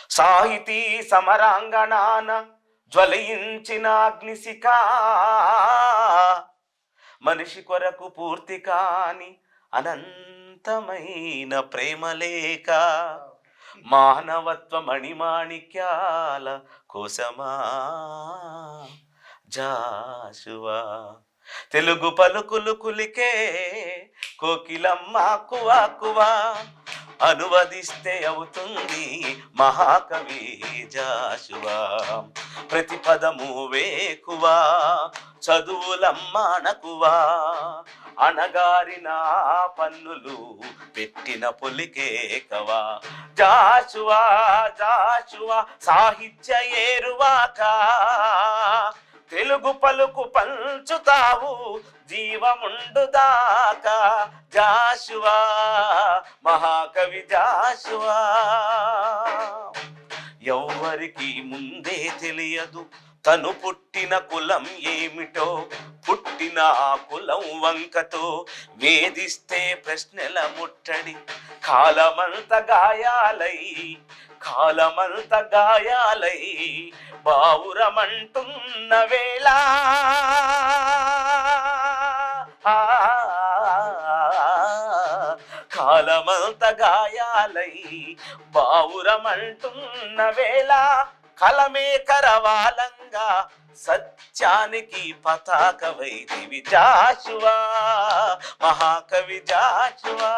సాహితీ సమరాంగణాన జ్వలయించిన అగ్నిశిఖ, మనిషి కొరకు పూర్తి కాని అనంతమైన ప్రేమలేఖ, మానవత్వ మణిమాణిక్యాల కోసమా జాషువా. తెలుగు పలుకులు కులికే కోకిలమ్మ కువా కువా, అనువదిస్తే అవుతుంది మహాకవి జాషువా. ప్రతి పదము వేకువా, చదువులమ్మానకువా, అణగారిన పన్నులు పెట్టిన పొలికేకవా. జాషువా జాషువా సాహిత్య ఏరువాక, తెలుగు పలుకు పంచుతావు జీవముండుదాకా. జాషువా మహాకవి జాషువా. ఎవ్వరికి ముందే తెలియదు తను పుట్టిన కులం ఏమిటో, పుట్టిన ఆ కులం వంకతో వేధిస్తే ప్రశ్నల ముట్టడి. కాలమంత గాయాలై కాలమంత గాయాలై బావురమంటున్న వేళ, కాలమంత గాయాలై బావురమంటున్న వేళ, కలమే కరవాలంగా సత్యానికి పతాకవైతివి జాషువా, మహాకవి జాషువా.